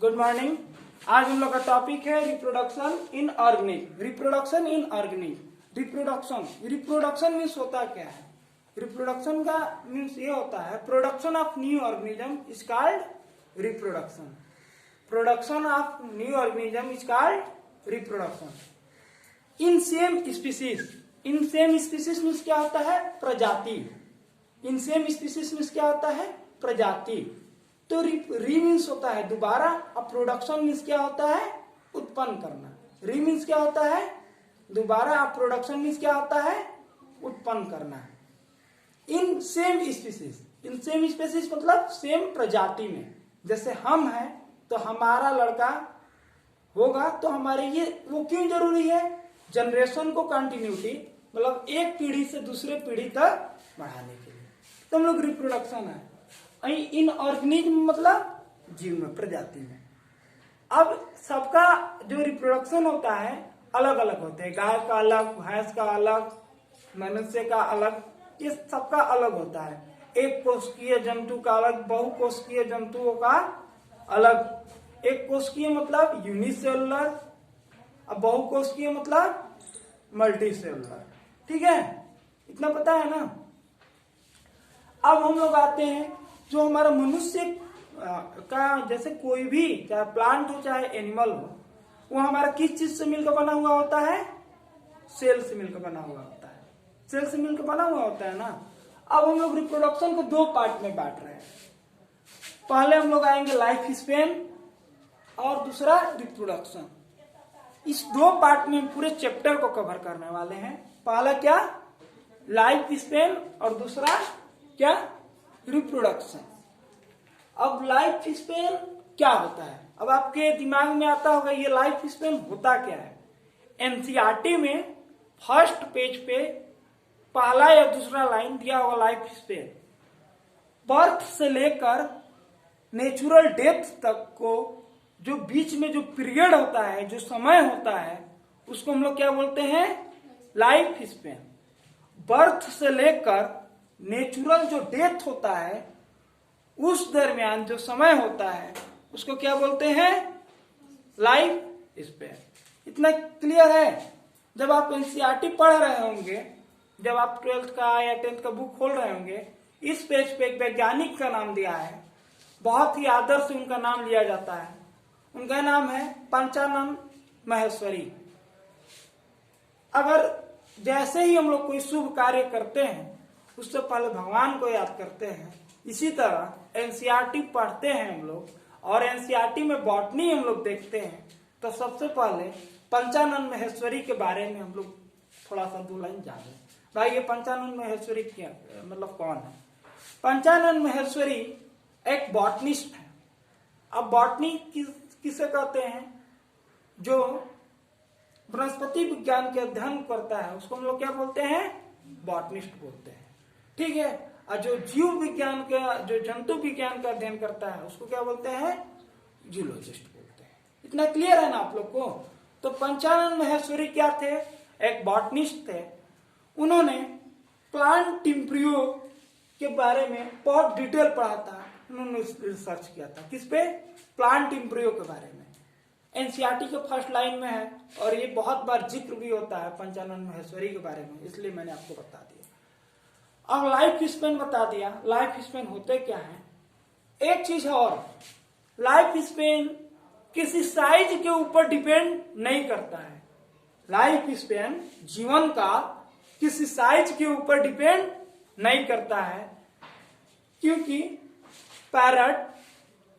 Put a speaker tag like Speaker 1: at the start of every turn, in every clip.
Speaker 1: Good morning. आज हम लोग का टॉपिक है reproduction in organism. Reproduction in organism. Reproduction means होता क्या है? रिप्रोडक्शन का मीन्स ये होता है production of new organism is called reproduction. Production of new organism is called reproduction in same species. In same species means क्या होता है? प्रजाति। इन सेम स्पीसीज मीन्स क्या होता है? प्रजाति। तो री मीन्स होता है दोबारा, और प्रोडक्शन मीन्स क्या होता है? उत्पन्न करना। री मीन्स क्या होता है? दोबारा, और प्रोडक्शन मीन्स क्या होता है? उत्पन्न करना। In same species. In same species मतलब सेम प्रजाति में। जैसे हम हैं तो हमारा लड़का होगा तो हमारे ये वो क्यों जरूरी है? जनरेशन को कंटिन्यूटी, मतलब एक पीढ़ी से दूसरे पीढ़ी तक बढ़ाने के लिए तो हम लोग रिप्रोडक्शन है। इन ऑर्गेनिज्म मतलब जीव में, प्रजाति में। अब सबका जो रिप्रोडक्शन होता है अलग अलग होते हैं। गाय का अलग, भैंस का अलग, मनुष्य का अलग, ये सबका अलग होता है। एक कोशिकीय जंतु का अलग, बहुकोशिकीय जंतुओं का अलग। एक कोशिकीय मतलब यूनिसेलुलर, अब बहुकोशिकीय मतलब मल्टीसेलुलर। ठीक है, इतना पता है ना? अब हम लोग आते हैं जो हमारा मनुष्य का, जैसे कोई भी, चाहे प्लांट हो चाहे एनिमल हो, वो हमारा किस चीज से मिलकर बना हुआ होता है? सेल से मिलकर बना हुआ होता है। सेल से मिलकर बना हुआ होता है ना। अब हम लोग रिप्रोडक्शन को दो पार्ट में बांट रहे हैं। पहले हम लोग आएंगे लाइफ स्पेन और दूसरा रिप्रोडक्शन। इस दो पार्ट में पूरे चैप्टर को कवर करने वाले हैं। पहला क्या? लाइफ स्पेन, और दूसरा क्या? रिप्रोडक्शन। अब लाइफ स्पेन क्या होता है? अब आपके दिमाग में आता होगा ये लाइफ स्पेन होता क्या है। एनसीईआरटी में फर्स्ट पेज पे पहला या दूसरा लाइन दिया होगा लाइफ स्पेन। बर्थ से लेकर नेचुरल डेथ तक को जो बीच में जो पीरियड होता है, जो समय होता है, उसको हम लोग क्या बोलते हैं? Life span. बर्थ से लेकर नेचुरल जो डेथ होता है उस दरमियान जो समय होता है उसको क्या बोलते हैं? Life span. इतना क्लियर है? जब आप एनसीईआरटी पढ़ रहे होंगे, जब आप 12th का या 10th का बुक खोल रहे होंगे, इस पेज पे एक वैज्ञानिक का नाम दिया है, बहुत ही आदर से उनका नाम लिया जाता है। उनका नाम है पंचानन माहेश्वरी। अगर जैसे ही हम लोग कोई शुभ कार्य करते हैं उससे पहले भगवान को याद करते हैं, इसी तरह एनसीईआरटी पढ़ते हैं हम लोग, और एनसीईआरटी में बॉटनी हम लोग देखते हैं, तो सबसे पहले पंचानन माहेश्वरी के बारे में हम लोग थोड़ा सा दो लाइन जाने। भाई ये पंचानन माहेश्वरी क्या मतलब कौन है? पंचानन माहेश्वरी एक बॉटनिस्ट है। अब बॉटनी किसे कहते हैं? जो वनस्पति विज्ञान के अध्ययन करता है उसको हम लोग क्या बोलते हैं? बॉटनिस्ट बोलते हैं। ठीक है, और जो जीव विज्ञान का, जो जंतु विज्ञान का अध्ययन करता है उसको क्या बोलते हैं? जूलॉजिस्ट बोलते हैं। इतना क्लियर है ना आप लोग को? तो पंचानन माहेश्वरी क्या थे? एक बॉटनिस्ट थे। उन्होंने प्लांट टिम्प्रियो के बारे में बहुत डिटेल पढ़ा था। उन्होंने रिसर्च किया था किस पे? प्लांट टिम्प्रियो के बारे में। एनसीईआरटी के फर्स्ट लाइन में है, और ये बहुत बार जिक्र भी होता है पंचानन माहेश्वरी के बारे में, इसलिए मैंने आपको बता दिया। अब लाइफ स्पेन बता दिया। लाइफ स्पेन होते क्या है? एक चीज है और, लाइफ स्पेन किसी साइज के ऊपर डिपेंड नहीं करता है। लाइफ स्पेन जीवन का किसी साइज के ऊपर डिपेंड नहीं करता है, क्योंकि पैरट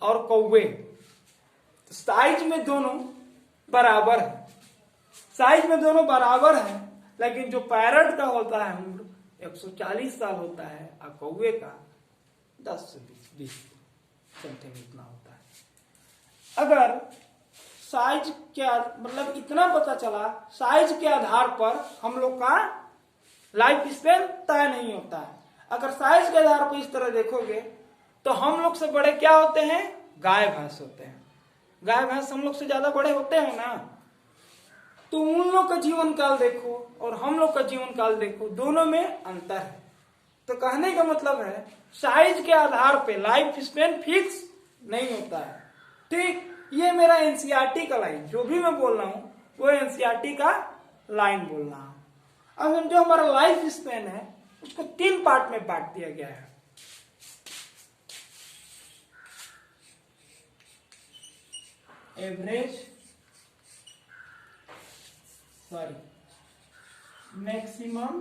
Speaker 1: और कौवे साइज में दोनों बराबर है। साइज में दोनों बराबर है, लेकिन जो पैरट का होता है उम्र 140 साल होता है, और कौवे का 10 से 20 समथिंग इतना होता है। अगर साइज क्या मतलब इतना पता चला, साइज के आधार पर हम लोग का लाइफ स्पेन तय नहीं होता है। अगर साइज के आधार पर इस तरह देखोगे तो हम लोग से बड़े क्या होते हैं? गाय भैंस होते हैं। गाय भैंस हम लोग से ज्यादा बड़े होते हैं ना। तो उन लोग का जीवन काल देखो और हम लोग का जीवन काल देखो, दोनों में अंतर है। तो कहने का मतलब है साइज के आधार पे लाइफ स्पेन फिक्स नहीं होता है। ठीक, ये मेरा एनसीईआरटी का लाइन, जो भी मैं बोल रहा हूं वो एनसीईआरटी का लाइन बोल रहा हूं। अब हम जो हमारा लाइफ स्पेन है उसको 3 पार्ट में बांट दिया गया है। मैक्सिमम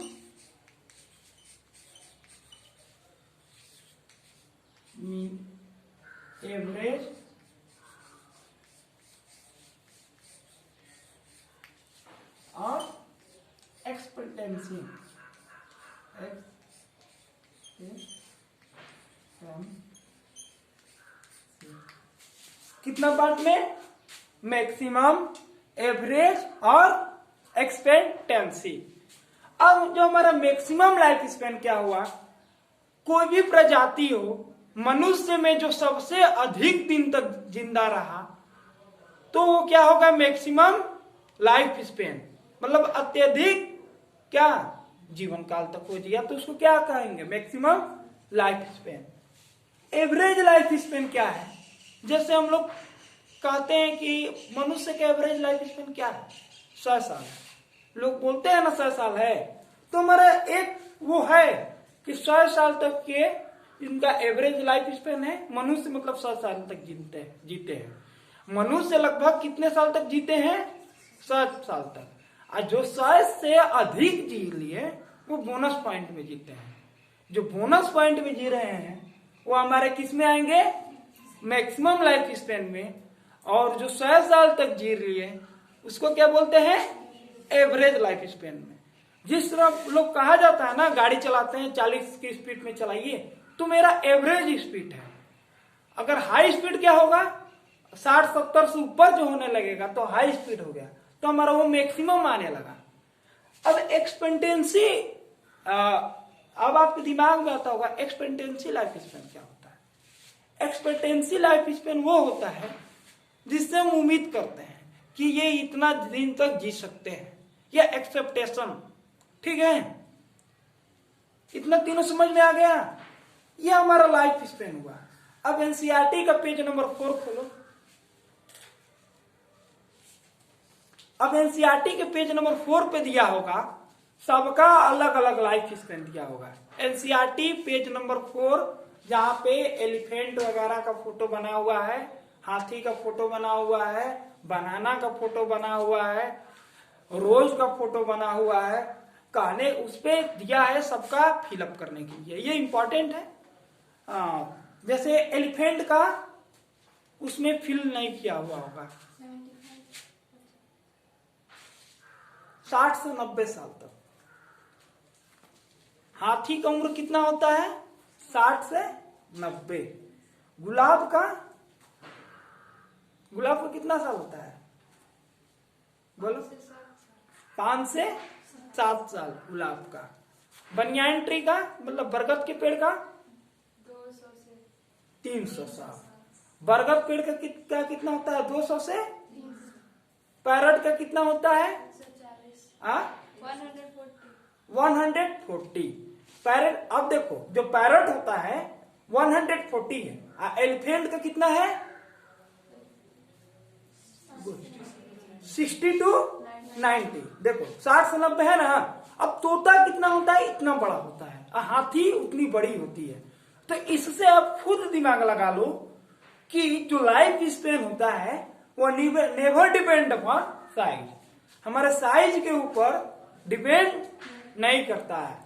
Speaker 1: एवरेज और एक्सपेक्टेंसी। कितना पार्ट में? मैक्सिमम, एवरेज और एक्सपेक्टेंसी। अब जो हमारा मैक्सिमम लाइफ स्पेन क्या हुआ, कोई भी प्रजाति हो, मनुष्य में जो सबसे अधिक दिन तक जिंदा रहा तो वो क्या होगा? मैक्सिमम लाइफ स्पेन, मतलब अत्यधिक क्या जीवन काल तक हो जिया तो उसको क्या कहेंगे? Maximum life span. Average life span क्या है? जैसे हम लोग कहते हैं कि मनुष्य का एवरेज लाइफ स्पेन क्या है? 100 साल। लोग बोलते हैं ना 100 साल है, तो हमारा एक वो है कि 100 साल तक के इनका एवरेज लाइफ स्पेन है। मनुष्य मतलब 100 साल तक जीते हैं। मनुष्य लगभग कितने साल तक जीते हैं? 100 साल तक। और जो 100 से अधिक जी लिए वो बोनस पॉइंट में जीते हैं। जो बोनस पॉइंट में जी रहे हैं वो हमारे किस में आएंगे? मैक्सिमम लाइफ स्पेन में। और जो 100 साल तक जी लिए उसको क्या बोलते हैं? एवरेज लाइफ स्पेन में। जिस तरह लोग कहा जाता है ना, गाड़ी चलाते हैं 40 की स्पीड में चलाइए, तो मेरा एवरेज स्पीड है। अगर हाई स्पीड क्या होगा? 60-70 से ऊपर जो होने लगेगा तो हाई स्पीड हो गया, तो हमारा वो मैक्सिमम आने लगा। अब एक्सपेक्टेंसी, अब आपके दिमाग में आता होगा एक्सपेक्टेंसी लाइफ स्पेन क्या होता है? एक्सपेक्टेंसी लाइफ स्पेन वो होता है जिससे हम उम्मीद करते हैं कि ये इतना दिन तक जी सकते हैं, या एक्सेप्टेशन। ठीक है, इतना तीनों समझ में आ गया? ये हमारा लाइफ स्पेन हुआ। अब एनसीईआरटी का पेज नंबर 4 खोलो। अब एनसीईआरटी के पेज नंबर 4 पे दिया होगा सबका अलग अलग लाइफ स्पेन दिया होगा। एनसीईआरटी पेज नंबर 4, जहां पे एलिफेंट वगैरह का फोटो बना हुआ है, हाथी का फोटो बना हुआ है, बनाना का फोटो बना हुआ है, रोज का फोटो बना हुआ है, कहने उस पे दिया है सबका फिलअप करने के लिए। ये इंपॉर्टेंट है। जैसे एलिफेंट का उसमें फिल नहीं किया हुआ होगा। 60 से 90 साल तक। हाथी का उम्र कितना होता है? 60 से 90। गुलाब का कितना साल होता है? बोलो। 5 से 7 साल गुलाब का। बनियान ट्री का मतलब बरगद के पेड़ का
Speaker 2: 200 से
Speaker 1: 300 साल। बरगद पेड़ का कितना होता है? 200 से 300। पैरट का कितना होता है? 140। पैरट, अब देखो जो पैरट होता है 140 है। एलिफेंट का कितना है? 60 to 90। देखो 60 से 90 है ना। अब तोता कितना होता है? इतना बड़ा होता है। हाथी उतनी बड़ी होती है। तो इससे आप खुद दिमाग लगा लो कि जो लाइफ स्पेन होता है वो नेवर डिपेंड अपॉन साइज। हमारे साइज के ऊपर डिपेंड नहीं करता है।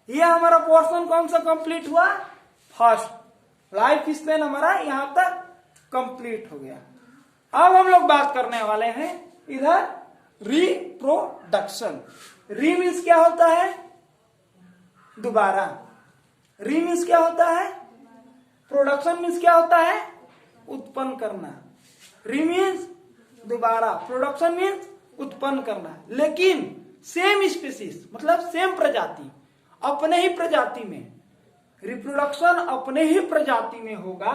Speaker 1: ये हमारा पोर्शन कौन सा कंप्लीट हुआ? फर्स्ट। लाइफ स्पेन हमारा यहां तक कंप्लीट हो गया। अब हम लोग बात करने वाले हैं इधर रिप्रोडक्शन। री मीन्स क्या होता है? दोबारा। री मीन्स क्या होता है? प्रोडक्शन मीन्स क्या होता है? उत्पन्न करना। री मीन्स दोबारा, प्रोडक्शन मीन्स उत्पन्न करना। लेकिन सेम स्पीसीज मतलब सेम प्रजाति, अपने ही प्रजाति में रिप्रोडक्शन अपने ही प्रजाति में होगा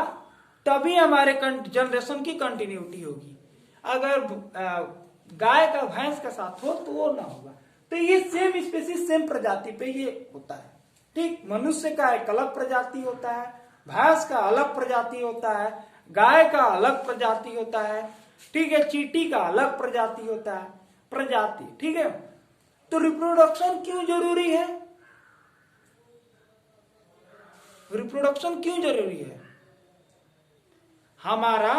Speaker 1: तभी हमारे जनरेशन की कंटिन्यूटी होगी। अगर गाय का भैंस का साथ हो तो वो ना होगा। तो ये सेम स्पीसीज सेम प्रजाति पे ये होता है। ठीक, मनुष्य का एक अलग प्रजाति होता है, भैंस का अलग प्रजाति होता है, गाय का अलग प्रजाति होता है, ठीक है, चींटी का अलग प्रजाति होता है, प्रजाति, ठीक है। तो रिप्रोडक्शन क्यों जरूरी है? रिप्रोडक्शन क्यों जरूरी है? हमारा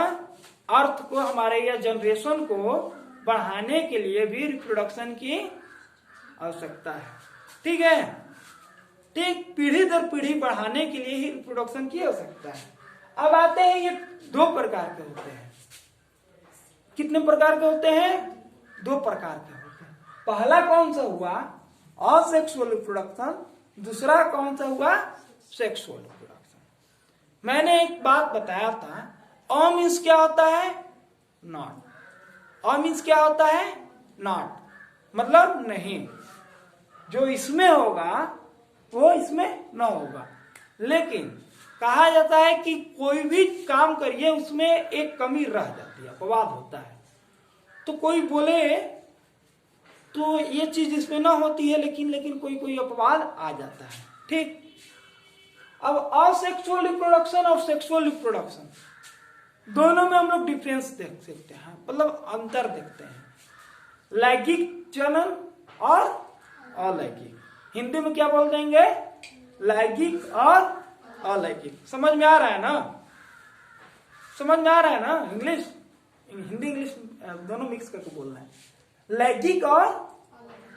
Speaker 1: अर्थ को, हमारे या जनरेशन को बढ़ाने के लिए भी रिप्रोडक्शन की आवश्यकता है, ठीक है। ठीक, पीढ़ी दर पीढ़ी बढ़ाने के लिए ही रिप्रोडक्शन की आवश्यकता है। अब आते हैं, ये दो प्रकार के होते हैं। कितने प्रकार के होते हैं? दो प्रकार के होते हैं। पहला कौन सा हुआ? Asexual reproduction. दूसरा कौन सा हुआ? Sexual reproduction. मैंने एक बात बताया था, अ मीन्स क्या होता है? नॉट। अ मीन्स क्या होता है? नॉट, मतलब नहीं। जो इसमें होगा वो इसमें न होगा। लेकिन कहा जाता है कि कोई भी काम करिए उसमें एक कमी रह जाती है, अपवाद होता है। तो कोई बोले तो ये चीज इसमें ना होती है, लेकिन कोई अपवाद आ जाता है, ठीक। अब असेक्सुअल रिप्रोडक्शन और सेक्सुअल रिप्रोडक्शन दोनों में हम लोग डिफरेंस देख सकते हैं, मतलब अंतर देखते हैं। लैंगिक जनन और अलैंगिक, हिंदी में क्या बोल देंगे? लैंगिक और अलैंगिक। समझ में आ रहा है ना? समझ में आ रहा है ना? इंग्लिश, हिंदी इंग्लिश दोनों मिक्स करके बोलना है। लैंगिक और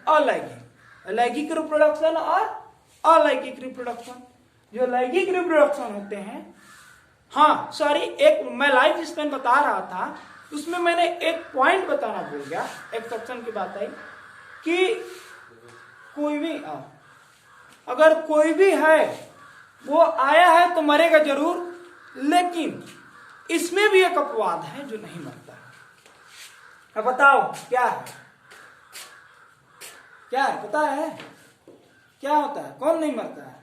Speaker 1: अलैंगिक, लैंगिक रिप्रोडक्शन और अलैंगिक रिप्रोडक्शन। जो लैंगिक रिप्रोडक्शन होते हैं, हाँ सॉरी, एक मैं लाइफ स्पैन बता रहा था, उसमें मैंने एक पॉइंट बताना भूल गया, एक सेक्शन की बात आई कि कोई भी अगर कोई भी है वो आया है तो मरेगा जरूर, लेकिन इसमें भी एक अपवाद है जो नहीं मरता है। अब बताओ क्या है? क्या है पता है? क्या होता है? कौन नहीं मरता है?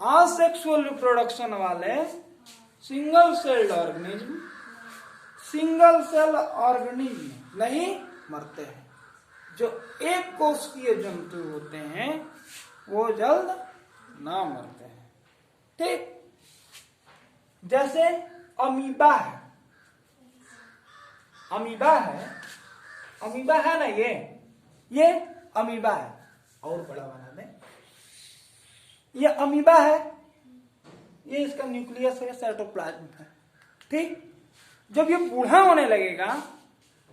Speaker 1: असेक्सुअल रिप्रोडक्शन वाले single celled organism, single cell organism नहीं मरते हैं। जो एक कोशिकीय जंतु होते हैं वो जल्द ना मरते हैं, ठीक। जैसे अमीबा है, अमीबा है, अमीबा है ना, ये अमीबा है। और बड़ा बना दें, ये अमीबा है, ये इसका न्यूक्लियस है, साइटोप्लाज्म है, ठीक। जब ये बूढ़ा होने लगेगा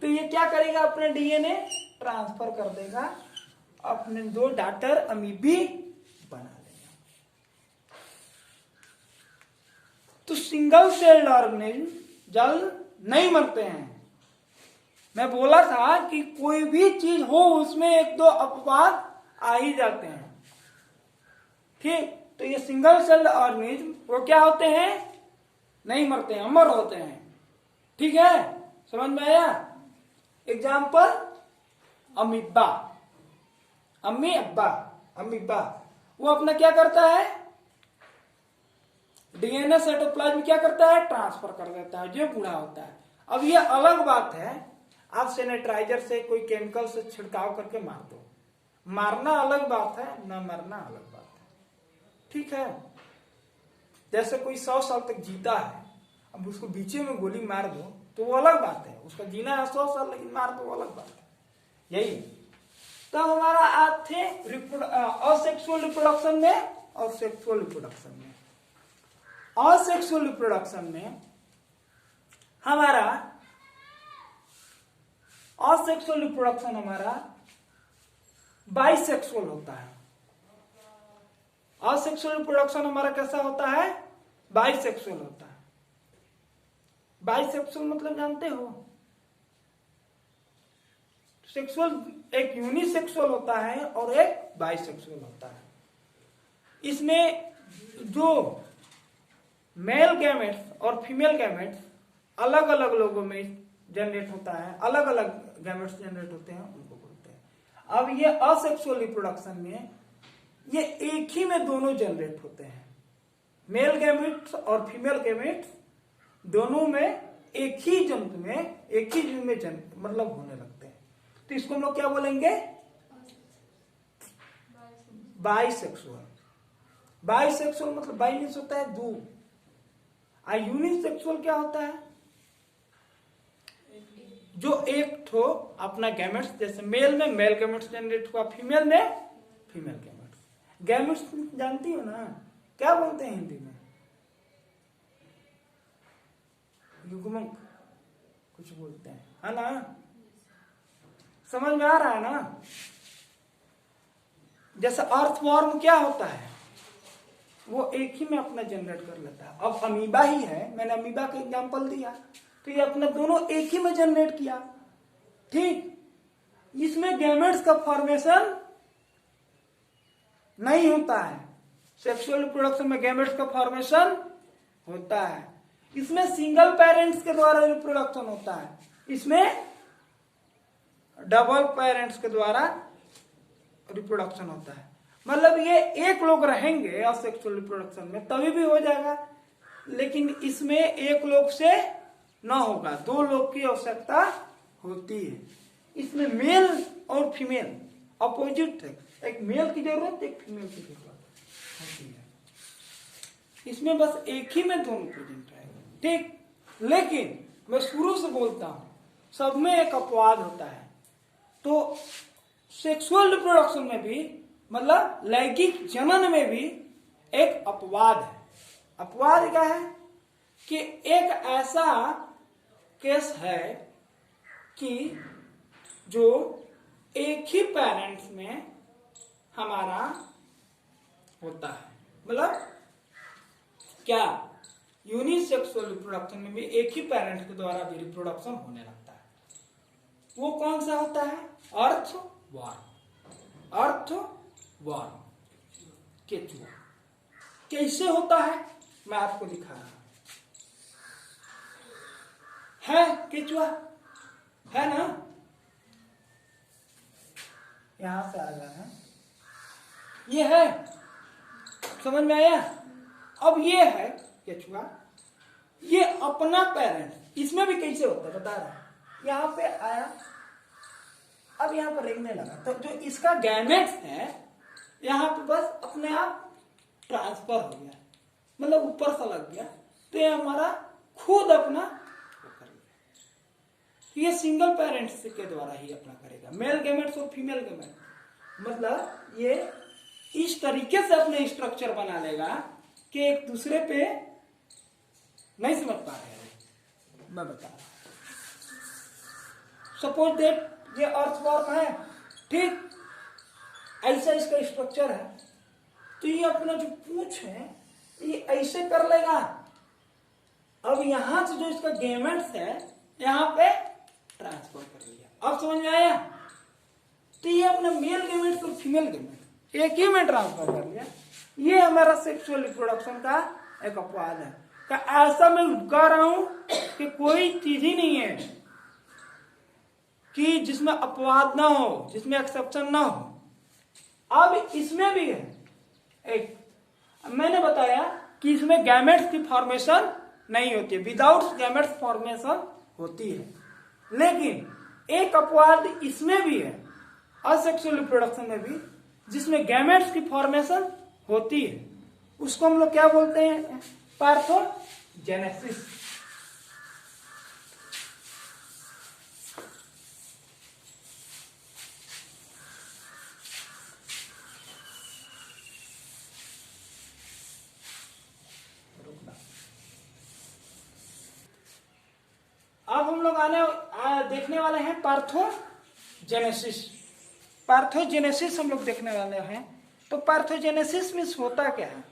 Speaker 1: तो ये क्या करेगा? अपने डीएनए ट्रांसफर कर देगा, अपने दो डॉटर अमीबी बना देगा। तो सिंगल सेल्ड ऑर्गेनिज्म जल्द नहीं मरते हैं। मैं बोला था कि कोई भी चीज हो उसमें एक दो अपवाद आ ही जाते हैं, ठीक। तो ये सिंगल सेल्ड ऑर्गेनिज्म वो क्या होते हैं? नहीं मरते हैं, अमर होते हैं, ठीक है। समझ में आया? एग्जाम्पल अमीबा, अमीबा वो अपना क्या करता है? डीएनए साइटोप्लाज्म क्या करता है? ट्रांसफर कर देता है, जो बूढ़ा होता है। अब ये अलग बात है, आप सैनिटाइजर से कोई केमिकल से छिड़काव करके मार दो, मारना अलग बात है, न मरना अलग बात है, ठीक है। जैसे कोई 100 साल तक जीता है, अब उसको बीचे में गोली मार दो तो वो अलग बात है, उसका जीना है 100 साल, लेकिन मार दो वो अलग बात है। यही तो हमारा आज थे असेक्सुअल रिप्रोडक्शन में और सेक्सुअल रिप्रोडक्शन में। असेक्सुअल रिप्रोडक्शन में हमारा असेक्सुअल रिप्रोडक्शन हमारा बाइसेक्सुअल होता है। असेक्सुअल रिप्रोडक्शन हमारा कैसा होता है? बाइसेक्सुअल होता है। बाइसेक्सुअल मतलब जानते हो? सेक्सुअल एक यूनिसेक्सुअल होता है और एक बाइसेक्सुअल होता है। इसमें जो मेल गैमेट्स और फीमेल गैमेट्स अलग अलग लोगों में जनरेट होता है, अलग अलग गैमेट्स जनरेट होते हैं, उनको बोलते हैं। अब ये असेक्सुअल रिप्रोडक्शन में ये एक ही में दोनों जनरेट होते हैं, मेल गैमेट्स और फीमेल गैमेट्स दोनों में एक ही जंतु में, एक ही जीव में मतलब होने लगते हैं। तो इसको हम लोग क्या बोलेंगे? बाइसेक्सुअल। बाइसेक्सुअल मतलब बाई मीन्स होता है दो, यूनिसेक्सुअल क्या होता है? जो एक ठो अपना गैमेट्स, जैसे मेल में मेल गैमेट्स जनरेट हुआ, फीमेल में फीमेल गैमेट्स। गैमेट्स जानती हो ना, क्या बोलते हैं हिंदी में? युग्मक कुछ बोलते हैं, है ना? समझ में आ रहा है ना? जैसे अर्थवॉर्म क्या होता है, वो एक ही में अपना जनरेट कर लेता है। अब अमीबा ही है, मैंने अमीबा का एग्जांपल दिया, तो ये अपना दोनों एक ही में जनरेट किया, ठीक। इसमें गैमेट्स का फॉर्मेशन नहीं होता है। सेक्सुअल रिप्रोडक्शन में गैमेट्स का फॉर्मेशन होता है। इसमें सिंगल पेरेंट्स के द्वारा रिप्रोडक्शन होता है, इसमें डबल पेरेंट्स के द्वारा रिप्रोडक्शन होता है। मतलब ये एक लोग रहेंगे असेक्सुअल रिप्रोडक्शन में तभी भी हो जाएगा, लेकिन इसमें एक लोग से ना होगा, दो लोग की आवश्यकता होती है। इसमें मेल और फीमेल अपोजिट है, एक मेल की जरूरत, एक फीमेल की जरूरत होती है। इसमें बस एक ही में दोनों प्रेजेंट रहेगा, ठीक। लेकिन मैं शुरू से बोलता हूं, सब में एक अपवाद होता है। तो सेक्सुअल रिप्रोडक्शन में भी, मतलब लैंगिक जनन में भी एक अपवाद है। अपवाद क्या है कि एक ऐसा केस है कि जो एक ही पेरेंट्स में हमारा होता है, मतलब क्या यूनिसेक्सुअल रिप्रोडक्शन में भी एक ही पेरेंट के द्वारा भी रिप्रोडक्शन होने लगता है। वो कौन सा होता है? अर्थवॉर्म। अर्थवॉर्म, केचुआ। कैसे होता है मैं आपको दिखा रहा हूं। है केचुआ, है ना? यहां से आ गया है, ये है, समझ में आया? अब ये है केचुआ, ये अपना पेरेंट, इसमें भी कैसे होता है बता रहा हूं। यहां पे आया, अब यहां पर रेंगने लगा, तो जो इसका गैमेट्स है यहां पे बस अपने आप ट्रांसफर हो गया, मतलब ऊपर से लग गया, तो ये हमारा खुद अपना कर लिया। ये सिंगल पेरेंट्स के द्वारा ही अपना करेगा, मेल गैमेट्स और फीमेल गैमेट्स। मतलब ये इस तरीके से अपने स्ट्रक्चर बना लेगा कि एक दूसरे पे नहीं समझ पा रहे हैं, मैं बता रहा हूं। सपोज दैट ये अर्थवॉर्म है, ठीक, ऐसा इसका स्ट्रक्चर है, तो ये अपना जो पूंछ है ये ऐसे कर लेगा। अब यहां से जो इसका गैमेट्स है यहां पे ट्रांसफर कर लिया। अब समझ में आया? तो ये अपना मेल गैमेट्स और फीमेल गैमेट्स एक ही में ट्रांसफर कर लिया। ये हमारा सेक्सुअल रिप्रोडक्शन का एक अपवाद है। का ऐसा मैं कह रहा हूं कि कोई चीज ही नहीं है कि जिसमें अपवाद ना हो, जिसमें एक्सेप्शन ना हो। अब इसमें भी है एक, मैंने बताया कि इसमें गैमेट्स की फॉर्मेशन नहीं होती है, विदाउट गैमेट्स फॉर्मेशन होती है। लेकिन एक अपवाद इसमें भी है, असेक्सुअल रिप्रोडक्शन में भी, जिसमें गैमेट्स की फॉर्मेशन होती है। उसको हम लोग क्या बोलते हैं? पार्थोजेनेसिस। अब हम लोग देखने वाले हैं पार्थोजेनेसिस। पार्थोजेनेसिस हम लोग देखने वाले हैं। तो पार्थोजेनेसिस में होता क्या है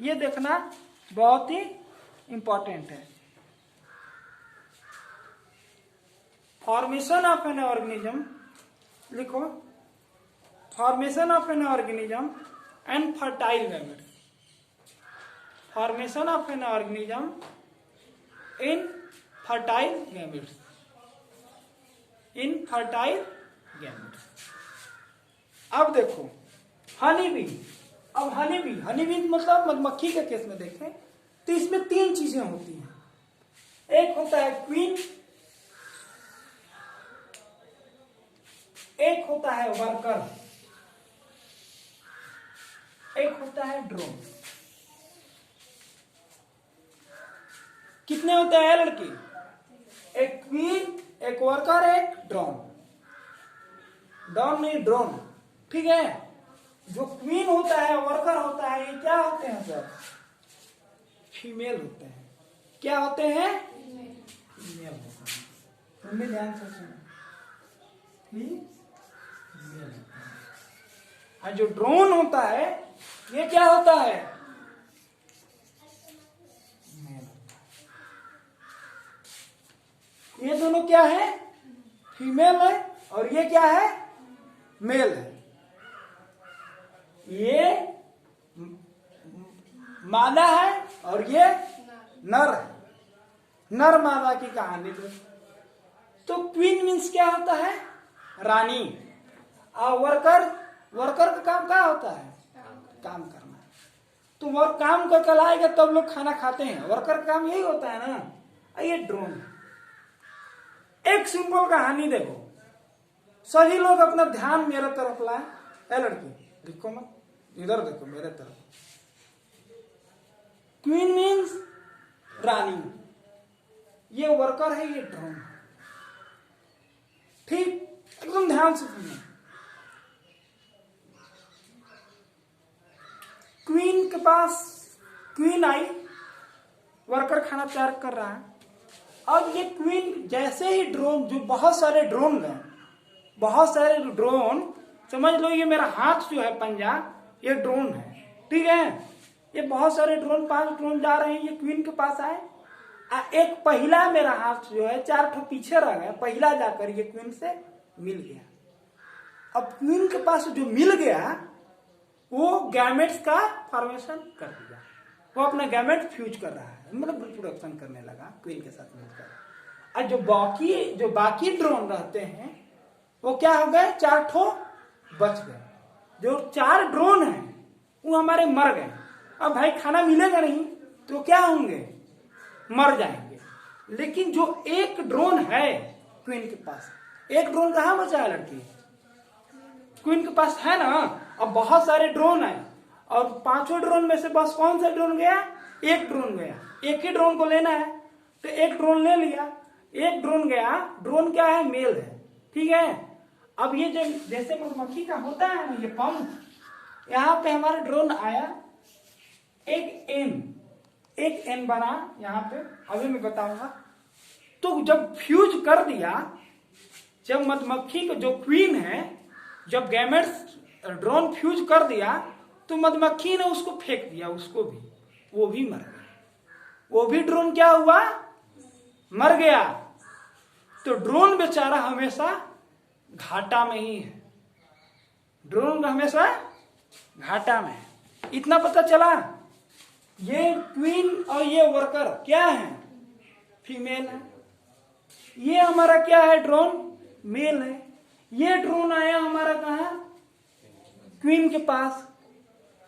Speaker 1: ये देखना बहुत ही इंपॉर्टेंट है। फॉर्मेशन ऑफ एन ऑर्गेनिज्म, लिखो, formation of an organism and fertile gametes. Formation of an organism in fertile gametes, in fertile gametes. अब देखो हनी बी। अब हनी बी मतलब मधुमक्खी के केस में देखें तो इसमें तीन चीजें होती हैं। एक होता है क्वीन, एक होता है वर्कर, एक होता है ड्रोन। कितने होते हैं लड़की? एक क्वीन, एक वर्कर, एक ड्रोन। ड्रोन नहीं, ड्रोन। ठीक है। जो क्वीन होता है, वर्कर होता है, ये क्या होते हैं सर? फीमेल होते हैं। क्या होते हैं? फीमेल होते हैं। तुमने ध्यान से सुनो, फीमेल होता है। और जो ड्रोन होता है, ये क्या होता है? मेल होता है। ये दोनों क्या है? फीमेल है, और ये क्या है? मेल है। ये मादा है और ये नर है। नर मादा की कहानी। तो क्वीन मीन्स क्या होता है? रानी। और वर्कर, वर्कर का काम क्या होता है? काम करना। तो वो काम करके लाएगा तब लोग खाना खाते हैं। वर्कर का काम यही होता है ना। ये ड्रोन है। एक सिंपल कहानी देखो, सभी लोग अपना ध्यान मेरे तरफ लाए। ए लड़की देखो मत, इधर देखो मेरे तरफ। क्वीन मीन्स रानी, ये वर्कर है, ये ड्रोन है। ठीक, एकदम ध्यान से सुनिए। क्वीन के पास, क्वीन आई, वर्कर खाना तैयार कर रहा है। अब ये क्वीन जैसे ही ड्रोन, जो बहुत सारे ड्रोन गए, बहुत सारे ड्रोन, समझ लो ये मेरा हाथ जो है पंजा, ये ड्रोन है। ठीक है। ये बहुत सारे ड्रोन, 5 ड्रोन जा रहे हैं, ये क्वीन के पास आए। एक पहला मेरा हाथ जो है 4 ठो पीछे रह गया, पहला जाकर ये क्वीन से मिल गया। अब क्वीन के पास जो मिल गया, वो गैमेट्स का फॉर्मेशन कर दिया। वो अपना गैमेट फ्यूज कर रहा है, मतलब रिप्रोडक्शन करने लगा क्वीन के साथ मिलकर। और जो बाकी ड्रोन रहते हैं, वो क्या हो गए? 4 ठो बच गए। जो 4 ड्रोन हैं, वो हमारे मर गए। अब भाई खाना मिलेगा नहीं तो क्या होंगे? मर जाएंगे। लेकिन जो एक ड्रोन है क्वीन के पास, एक ड्रोन कहां बचा है लड़की? क्वीन के पास है ना। अब बहुत सारे ड्रोन है, और 5 ड्रोन में से बस कौन सा ड्रोन गया? एक ड्रोन गया। एक ही ड्रोन को लेना है, तो एक ड्रोन ले लिया। एक ड्रोन गया। ड्रोन क्या है? मेल है। ठीक है। अब ये जो जैसे मधुमक्खी का होता है ना, ये पंख, यहाँ पे हमारा ड्रोन आया, एक एन बना यहाँ पे, अभी मैं बताऊंगा। तो जब फ्यूज कर दिया, जब मधुमक्खी का जो क्वीन है, जब गैमेट्स ड्रोन फ्यूज कर दिया, तो मधुमक्खी ने उसको फेंक दिया, उसको भी, वो भी मर गया। वो भी ड्रोन क्या हुआ? मर गया। तो ड्रोन बेचारा हमेशा घाटा में ही है। ड्रोन हमेशा घाटा में है। इतना पता चला। ये क्वीन और ये वर्कर क्या है? फीमेल है। ये हमारा क्या है? ड्रोन मेल है। ये ड्रोन आया हमारा कहा? क्वीन के पास।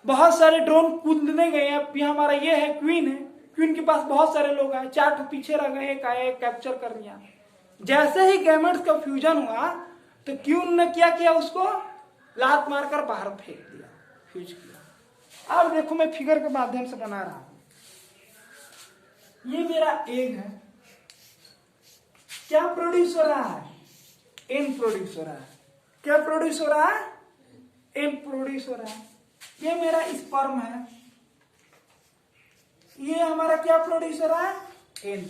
Speaker 1: बहुत सारे ड्रोन कूदने गए। अब ये हमारा ये है, क्वीन है। क्वीन के पास बहुत सारे लोग आए, 4 ठो पीछे रह गए, एक आए, कैप्चर कर लिया। जैसे ही गैमेट्स का फ्यूजन हुआ, तो क्वीन ने क्या किया? उसको लात मारकर बाहर फेंक दिया, फ्यूज किया। अब देखो, मैं फिगर के माध्यम से बना रहा हूं। ये मेरा एग है। क्या प्रोड्यूस हो रहा है? एन प्रोड्यूस हो रहा है। क्या प्रोड्यूस हो रहा है? एन प्रोड्यूस हो रहा है। ये मेरा स्पर्म है। ये हमारा क्या प्रोड्यूस हो रहा है? एन।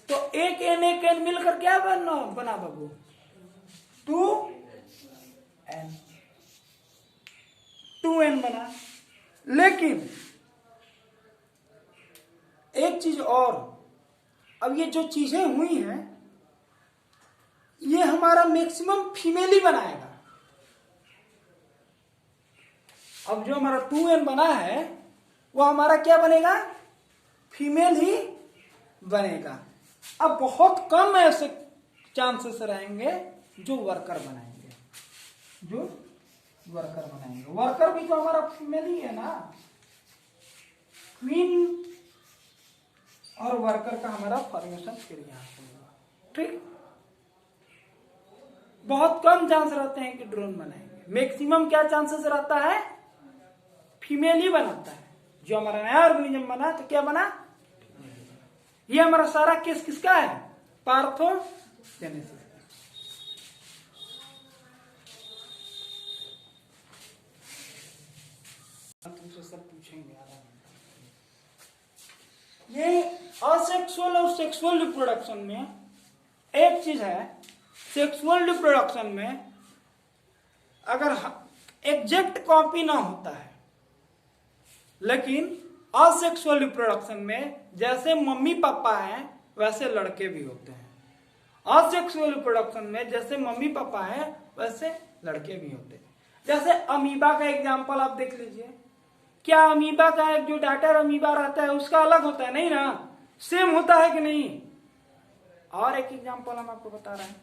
Speaker 1: तो एक एन मिलकर क्या बना बाबू? 2n बना। लेकिन एक चीज और, अब ये जो चीजें हुई हैं, ये हमारा मैक्सिमम फीमेल ही बनाएगा। अब जो हमारा 2n बना है, वो हमारा क्या बनेगा? फीमेल ही बनेगा। अब बहुत कम ऐसे चांसेस रहेंगे जो वर्कर बनाएंगे, जो वर्कर बनाएंगे। वर्कर भी तो हमारा फीमेल ही है ना। क्वीन और वर्कर का हमारा फॉर्मेशन फिर यहां से होगा। ठीक, बहुत कम चांस रहते हैं कि ड्रोन बनाएंगे। मैक्सिमम क्या चांसेस रहता है? फीमेल ही बनाता है। जो हमारा नया ऑर्गेनिज्म बना, तो क्या बना? ये हमारा सारा केस किसका है? पार्थोजेनेसिस। तुमसे सब पूछेंगे ये असेक्सुअल और सेक्सुअल रिप्रोडक्शन में एक चीज है, सेक्सुअल रिप्रोडक्शन में अगर एग्जैक्ट कॉपी ना होता है, लेकिन असेक्सुअल रिप्रोडक्शन में जैसे मम्मी पापा हैं वैसे लड़के भी होते हैं। असेक्सुअल रिप्रोडक्शन में जैसे मम्मी पापा हैं वैसे लड़के भी होते हैं। जैसे अमीबा का एग्जांपल आप देख लीजिए, क्या अमीबा का एक जो डॉटर अमीबा रहता है उसका अलग होता है? नहीं ना, सेम होता है कि नहीं? और एक एग्जांपल हम आपको बता रहे हैं,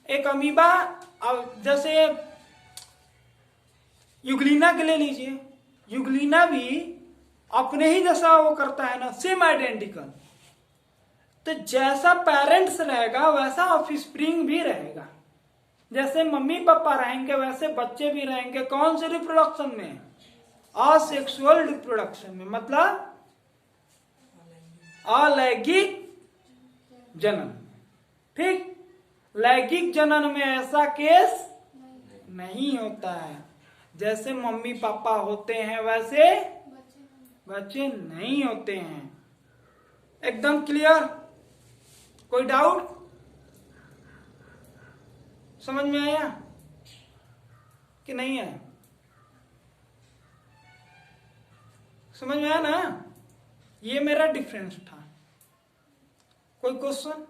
Speaker 1: एक अमीबा, जैसे यूग्लिना के ले लीजिए, यूग्लिना भी अपने ही जैसा वो करता है ना, सेम आइडेंटिकल। तो जैसा पेरेंट्स रहेगा वैसा ऑफस्प्रिंग भी रहेगा, जैसे मम्मी पापा रहेंगे वैसे बच्चे भी रहेंगे। कौन से रिप्रोडक्शन में? असेक्सुअल रिप्रोडक्शन में, मतलब अलैंगिक जनन। ठीक, लैंगिक जनन में ऐसा केस नहीं होता है। जैसे मम्मी पापा होते हैं वैसे बच्चे नहीं होते हैं। एकदम क्लियर? कोई डाउट? समझ में आया कि नहीं आया? समझ में आया ना? ये मेरा डिफरेंस था। कोई क्वेश्चन?